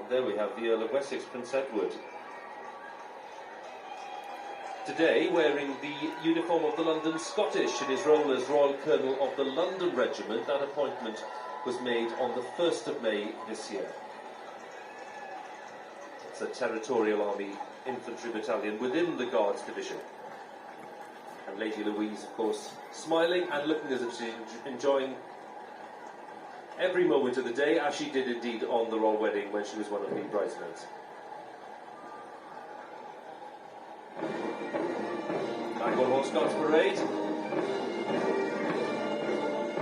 And there we have the Earl of Wessex, Prince Edward. Today, wearing the uniform of the London Scottish in his role as Royal Colonel of the London Regiment. That appointment was made on the 1st of May this year. It's a Territorial Army Infantry Battalion within the Guards Division. And Lady Louise, of course, smiling and looking as if she's enjoying every moment of the day, as she did indeed on the royal wedding when she was one of the bridesmaids. Back on Horse Guards Parade.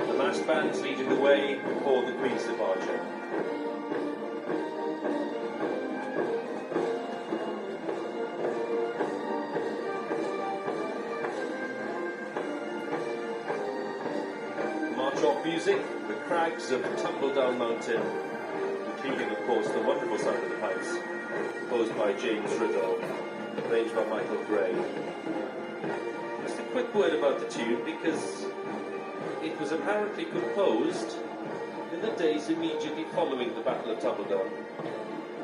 The massed bands leading the way before the Queen's departure. March-off music, the crags of Tumbledown Mountain, including, of course, the wonderful sound of the pipes, composed by James Riddell, arranged by Michael Gray. Just a quick word about the tune, because it was apparently composed in the days immediately following the Battle of Tumbledown,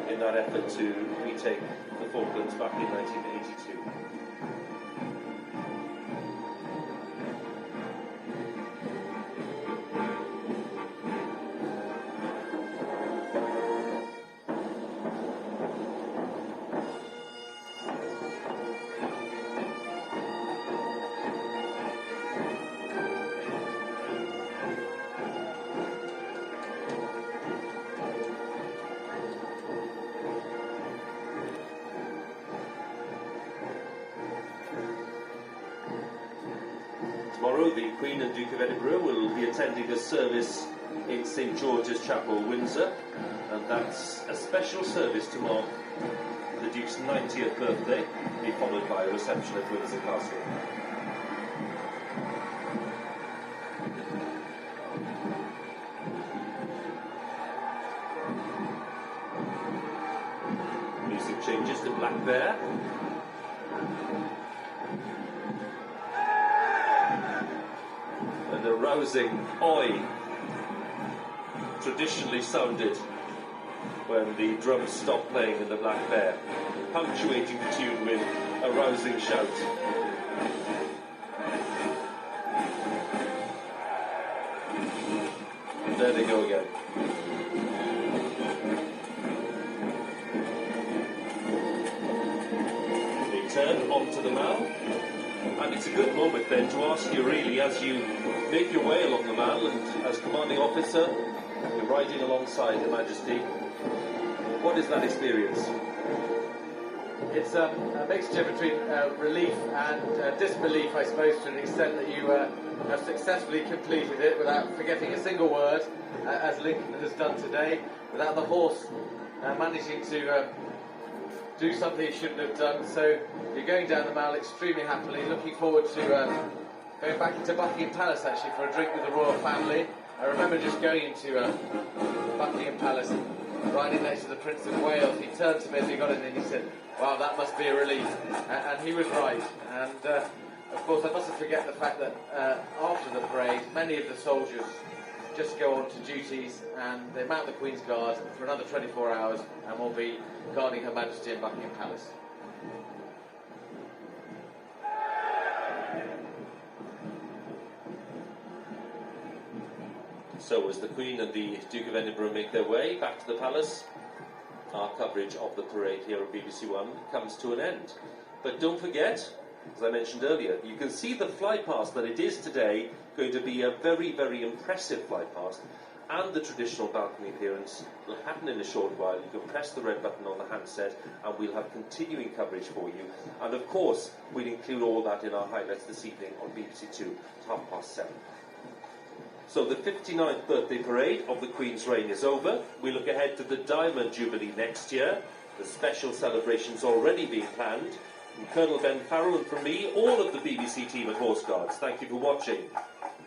in that effort to retake the Falklands back in 1982. Tomorrow, the Queen and Duke of Edinburgh will be attending a service in St George's Chapel, Windsor, and that's a special service to mark the Duke's 90th birthday, to be followed by a reception at Windsor Castle. Music changes to Black Bear. And a rousing oi traditionally sounded when the drums stopped playing in the Black Bear, punctuating the tune with a rousing shout. And there they go again. They turn onto the Mall. And it's a good moment then to ask you, really, as you make your way along the Mall and as commanding officer, you're riding alongside Her Majesty, what is that experience? It's a mixture between relief and disbelief, I suppose, to an extent that you have successfully completed it without forgetting a single word, as Lincoln has done today, without the horse managing to do something he shouldn't have done. So you're going down the Mall extremely happily, looking forward to going back into Buckingham Palace actually for a drink with the royal family. I remember just going into Buckingham Palace, riding next to the Prince of Wales. He turned to me as he got in and he said, "Wow, that must be a relief," and he was right. And of course I mustn't forget the fact that after the parade many of the soldiers just go on to duties and they mount the Queen's Guard for another 24 hours and will be guarding Her Majesty in Buckingham Palace. So as the Queen and the Duke of Edinburgh make their way back to the palace, our coverage of the parade here on BBC One comes to an end. But don't forget, as I mentioned earlier, you can see the flypast that it is today going to be a very, very impressive flypast, and the traditional balcony appearance will happen in a short while. You can press the red button on the handset and we'll have continuing coverage for you. And of course, we'll include all that in our highlights this evening on BBC Two at 7:30. So the 59th birthday parade of the Queen's reign is over. We look ahead to the Diamond Jubilee next year. The special celebrations already being planned. From Colonel Ben Farrell and from me, all of the BBC team at Horse Guards, thank you for watching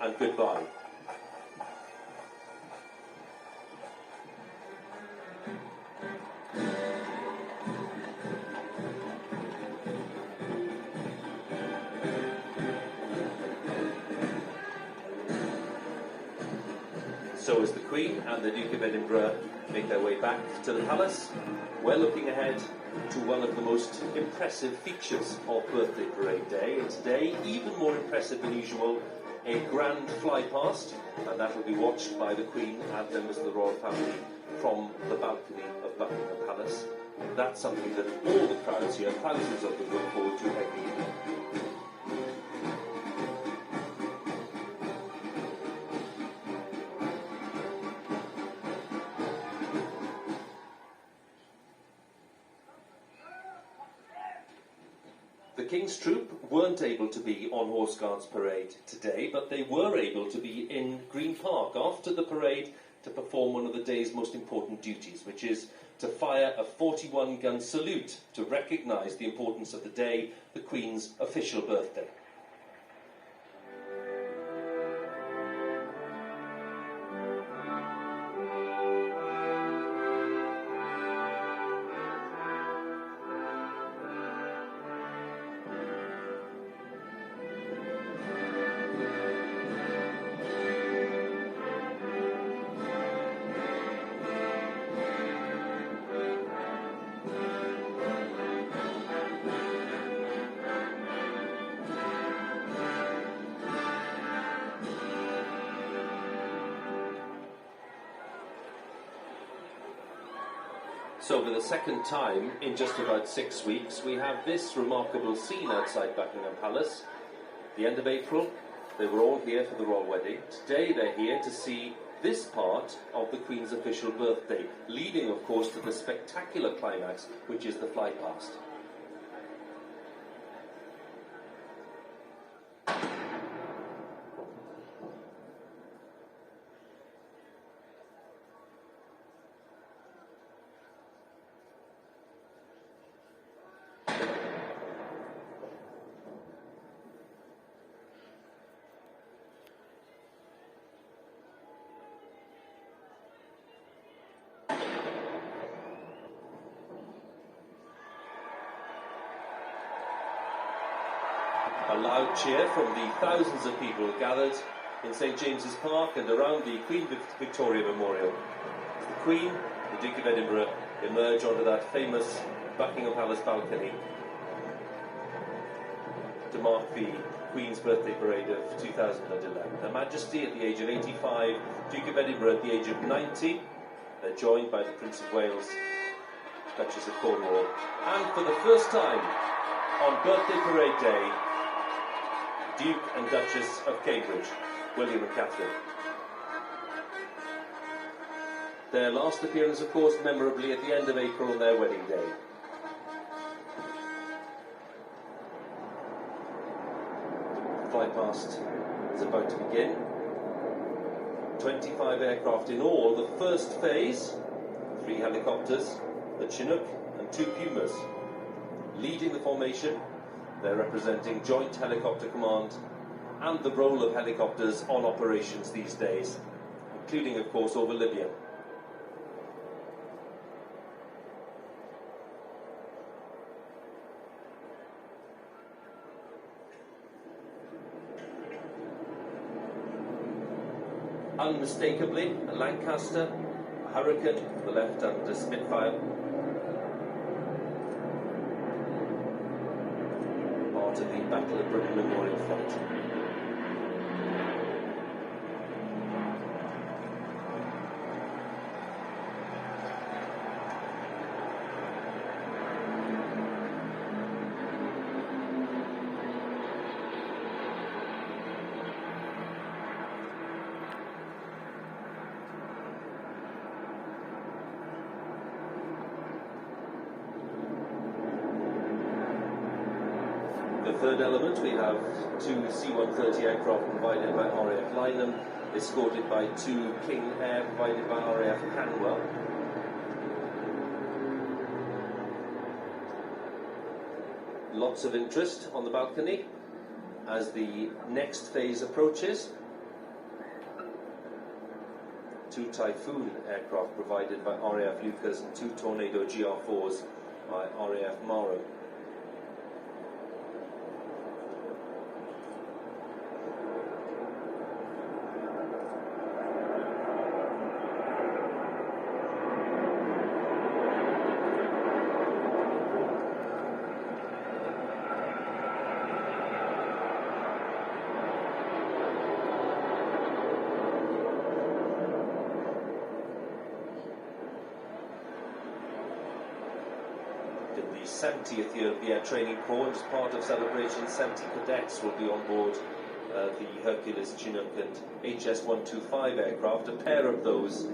and goodbye. So as the Queen and the Duke of Edinburgh make their way back to the palace. We're looking ahead to one of the most impressive features of Birthday Parade Day, and today, even more impressive than usual, a grand fly-past, and that will be watched by the Queen and members of the royal family from the balcony of Buckingham Palace. That's something that all the crowds here, thousands of them, look forward to every evening. The King's Troop weren't able to be on Horse Guards Parade today, but they were able to be in Green Park after the parade to perform one of the day's most important duties, which is to fire a 41-gun salute to recognise the importance of the day, the Queen's official birthday. So for the second time in just about 6 weeks, we have this remarkable scene outside Buckingham Palace. At the end of April, they were all here for the royal wedding. Today they're here to see this part of the Queen's official birthday, leading, of course, to the spectacular climax, which is the fly-past. A loud cheer from the thousands of people gathered in St James's Park and around the Queen Victoria Memorial as the Queen, the Duke of Edinburgh, emerge onto that famous Buckingham Palace balcony to mark the Queen's birthday parade of 2011. Her Majesty at the age of 85, Duke of Edinburgh at the age of 90. They're joined by the Prince of Wales, Duchess of Cornwall, and for the first time on Birthday Parade Day, Duke and Duchess of Cambridge, William and Catherine. Their last appearance, of course, memorably at the end of April on their wedding day. Flypast is about to begin. 25 aircraft in all. The first phase, 3 helicopters, the Chinook and 2 Pumas. Leading the formation, they're representing Joint Helicopter Command and the role of helicopters on operations these days, including, of course, over Libya. Unmistakably, a Lancaster, a Hurricane to the left and a Spitfire. Part of the Battle of Britain Memorial Front. The third element, we have 2 C-130 aircraft provided by RAF Lynham, escorted by 2 King Air provided by RAF Hanwell. Lots of interest on the balcony as the next phase approaches. 2 Typhoon aircraft provided by RAF Lucas and 2 Tornado GR4s by RAF Morrow. the 70th year of the Air Training Corps, and as part of celebration, 70 cadets will be on board the Hercules, Chinook and HS-125 aircraft, a pair of those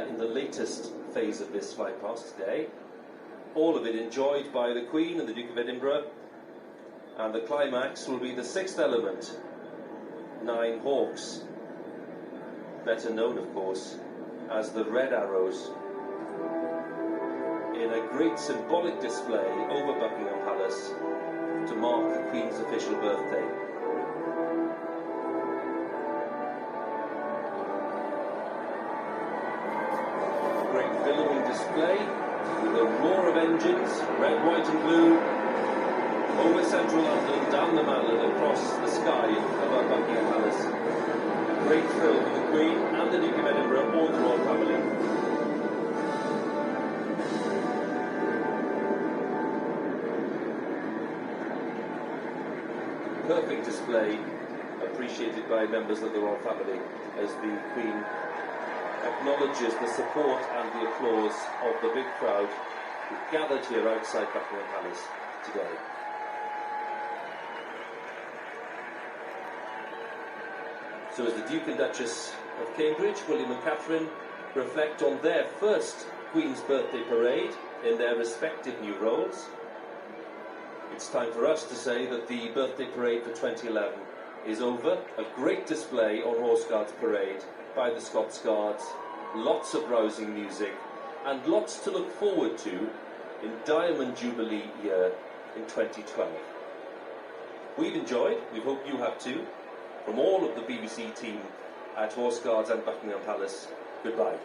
in the latest phase of this flight past today. All of it enjoyed by the Queen and the Duke of Edinburgh, and the climax will be the sixth element, 9 Hawks, better known of course as the Red Arrows, in a great symbolic display over Buckingham Palace to mark the Queen's official birthday. Great billowing display with a roar of engines, red, white and blue, over central London, down the Mall and across the sky above Buckingham Palace. A great thrill for the Queen and the Duke of Edinburgh, all the royal family. Perfect display, appreciated by members of the royal family as the Queen acknowledges the support and the applause of the big crowd who gathered here outside Buckingham Palace today. So as the Duke and Duchess of Cambridge, William and Catherine, reflect on their first Queen's Birthday Parade in their respective new roles, it's time for us to say that the birthday parade for 2011 is over. A great display on Horse Guards Parade by the Scots Guards, lots of rousing music, and lots to look forward to in Diamond Jubilee year in 2012. We've enjoyed, we hope you have too. From all of the BBC team at Horse Guards and Buckingham Palace, goodbye.